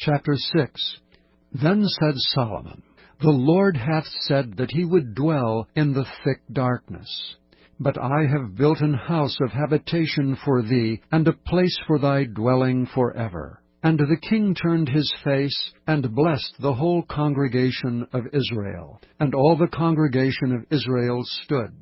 Chapter 6. Then said Solomon, The Lord hath said that he would dwell in the thick darkness. But I have built an house of habitation for thee, and a place for thy dwelling forever. And the king turned his face, and blessed the whole congregation of Israel. And all the congregation of Israel stood.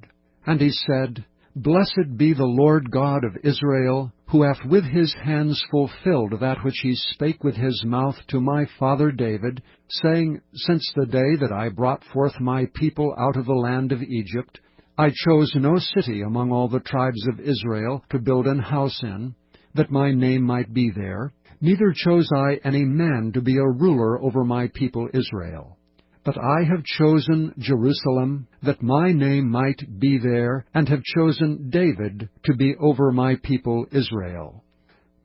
And he said, Blessed be the Lord God of Israel, who hath with his hands fulfilled that which he spake with his mouth to my father David, saying, Since the day that I brought forth my people out of the land of Egypt, I chose no city among all the tribes of Israel to build an house in, that my name might be there, neither chose I any man to be a ruler over my people Israel. But I have chosen Jerusalem, that my name might be there, and have chosen David to be over my people Israel.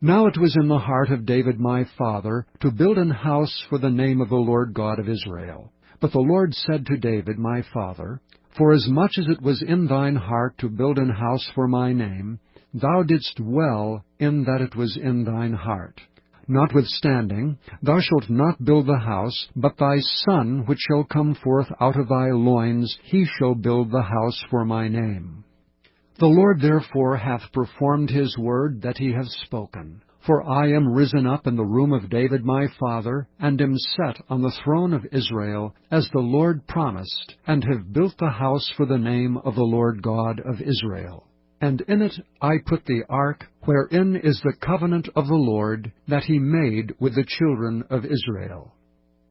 Now it was in the heart of David my father to build an house for the name of the Lord God of Israel. But the Lord said to David my father, Forasmuch as it was in thine heart to build an house for my name, thou didst well in that it was in thine heart. Notwithstanding, thou shalt not build the house, but thy son which shall come forth out of thy loins, he shall build the house for my name. The Lord therefore hath performed his word that he hath spoken. For I am risen up in the room of David my father, and am set on the throne of Israel, as the Lord promised, and have built the house for the name of the Lord God of Israel. And in it I put the ark, wherein is the covenant of the Lord, that he made with the children of Israel.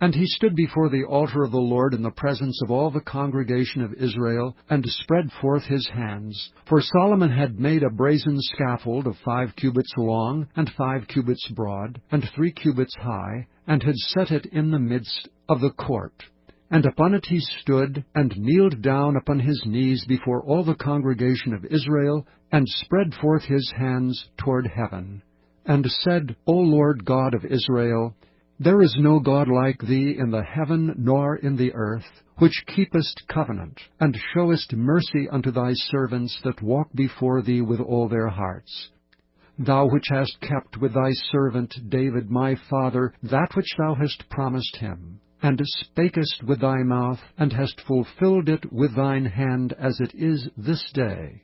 And he stood before the altar of the Lord in the presence of all the congregation of Israel, and spread forth his hands. For Solomon had made a brazen scaffold of 5 cubits long, and 5 cubits broad, and 3 cubits high, and had set it in the midst of the court. And upon it he stood, and kneeled down upon his knees before all the congregation of Israel, and spread forth his hands toward heaven, and said, O Lord God of Israel, there is no God like thee in the heaven nor in the earth, which keepest covenant, and showest mercy unto thy servants that walk before thee with all their hearts. Thou which hast kept with thy servant David my father that which thou hast promised him, and spakest with thy mouth, and hast fulfilled it with thine hand, as it is this day.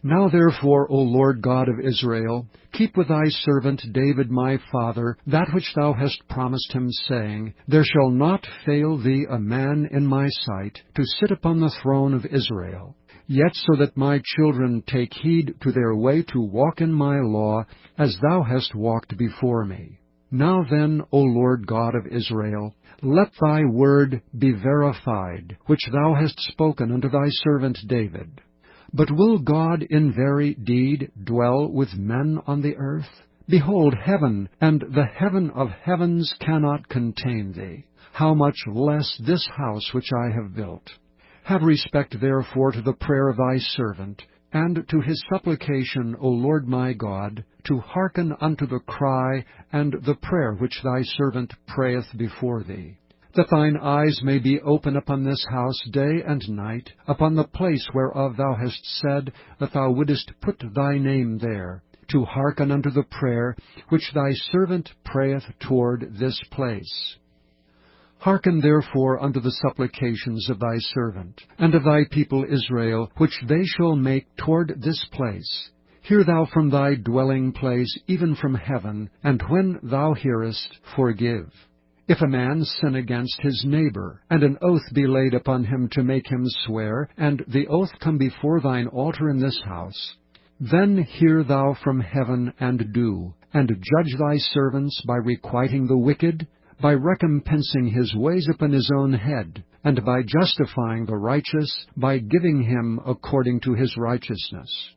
Now therefore, O Lord God of Israel, keep with thy servant David my father that which thou hast promised him, saying, There shall not fail thee a man in my sight to sit upon the throne of Israel. Yet so that my children take heed to their way to walk in my law, as thou hast walked before me. Now then, O Lord God of Israel, let thy word be verified, which thou hast spoken unto thy servant David. But will God in very deed dwell with men on the earth? Behold, heaven and the heaven of heavens cannot contain thee. How much less this house which I have built? Have respect therefore to the prayer of thy servant, and to his supplication, O Lord my God, to hearken unto the cry and the prayer which thy servant prayeth before thee, that thine eyes may be open upon this house day and night, upon the place whereof thou hast said that thou wouldest put thy name there, to hearken unto the prayer which thy servant prayeth toward this place. Hearken therefore unto the supplications of thy servant, and of thy people Israel, which they shall make toward this place. Hear thou from thy dwelling place, even from heaven, and when thou hearest, forgive. If a man sin against his neighbor, and an oath be laid upon him to make him swear, and the oath come before thine altar in this house, then hear thou from heaven, and do, and judge thy servants by requiting the wicked, by recompensing his ways upon his own head, and by justifying the righteous, by giving him according to his righteousness.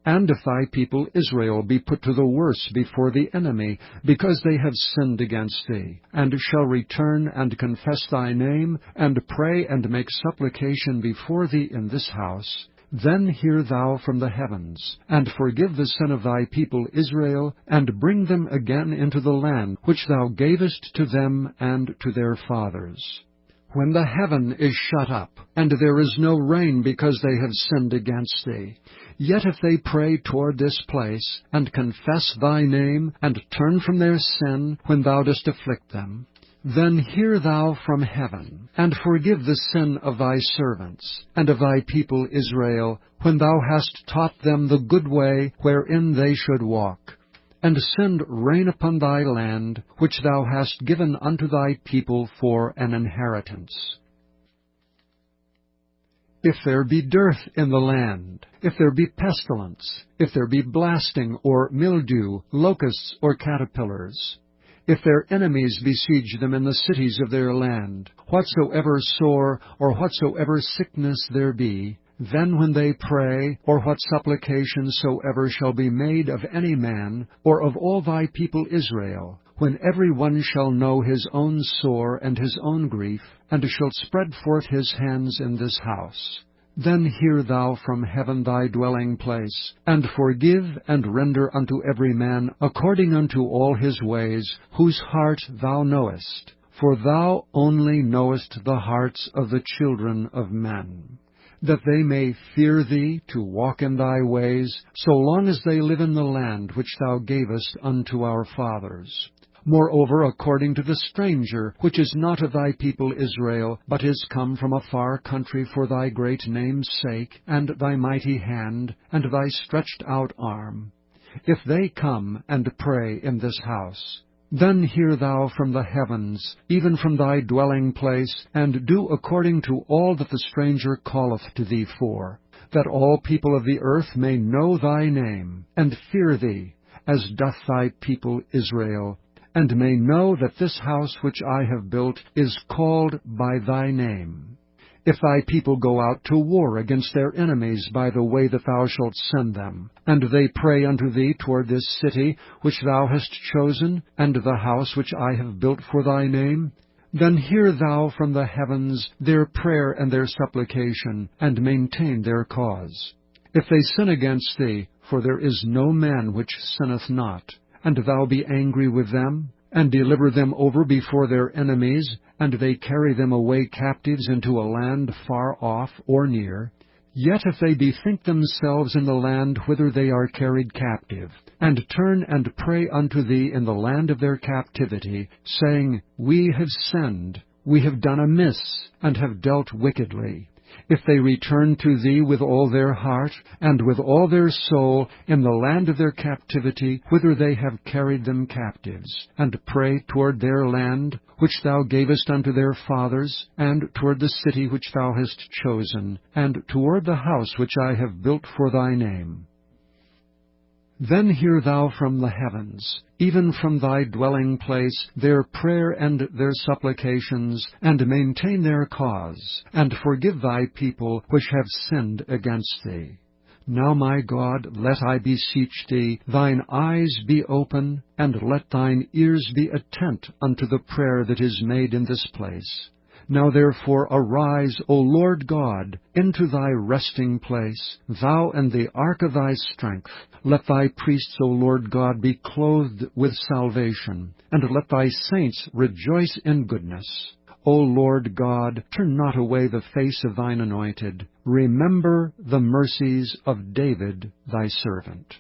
And if thy people Israel be put to the worse before the enemy, because they have sinned against thee, and shall return and confess thy name, and pray and make supplication before thee in this house, then hear thou from the heavens, and forgive the sin of thy people Israel, and bring them again into the land which thou gavest to them and to their fathers. when the heaven is shut up, and there is no rain because they have sinned against thee. Yet if they pray toward this place, and confess thy name, and turn from their sin when thou dost afflict them, then hear thou from heaven, and forgive the sin of thy servants, and of thy people Israel, when thou hast taught them the good way wherein they should walk, and send rain upon thy land, which thou hast given unto thy people for an inheritance. If there be dearth in the land, if there be pestilence, if there be blasting or mildew, locusts or caterpillars, if their enemies besiege them in the cities of their land, whatsoever sore or whatsoever sickness there be, then when they pray, or what supplication soever shall be made of any man, or of all thy people Israel, when every one shall know his own sore and his own grief, and shall spread forth his hands in this house, then hear thou from heaven thy dwelling place, and forgive and render unto every man according unto all his ways, whose heart thou knowest, for thou only knowest the hearts of the children of men, that they may fear thee to walk in thy ways, so long as they live in the land which thou gavest unto our fathers. Moreover, according to the stranger, which is not of thy people Israel, but is come from a far country for thy great name's sake, and thy mighty hand, and thy stretched out arm, if they come and pray in this house, then hear thou from the heavens, even from thy dwelling place, and do according to all that the stranger calleth to thee for, that all people of the earth may know thy name, and fear thee, as doth thy people Israel, and may know that this house which I have built is called by thy name. If thy people go out to war against their enemies by the way that thou shalt send them, and they pray unto thee toward this city which thou hast chosen, and the house which I have built for thy name, then hear thou from the heavens their prayer and their supplication, and maintain their cause. If they sin against thee, for there is no man which sinneth not, and thou be angry with them, and deliver them over before their enemies, and they carry them away captives into a land far off or near, yet if they bethink themselves in the land whither they are carried captive, and turn and pray unto thee in the land of their captivity, saying, We have sinned, we have done amiss, and have dealt wickedly, if they return to thee with all their heart, and with all their soul, in the land of their captivity, whither they have carried them captives, and pray toward their land, which thou gavest unto their fathers, and toward the city which thou hast chosen, and toward the house which I have built for thy name, then hear thou from the heavens, even from thy dwelling place, their prayer and their supplications, and maintain their cause, and forgive thy people which have sinned against thee. Now, my God, let, I beseech thee, thine eyes be open, and let thine ears be attent unto the prayer that is made in this place. Now therefore arise, O Lord God, into thy resting place, thou and the ark of thy strength. Let thy priests, O Lord God, be clothed with salvation, and let thy saints rejoice in goodness. O Lord God, turn not away the face of thine anointed. Remember the mercies of David thy servant.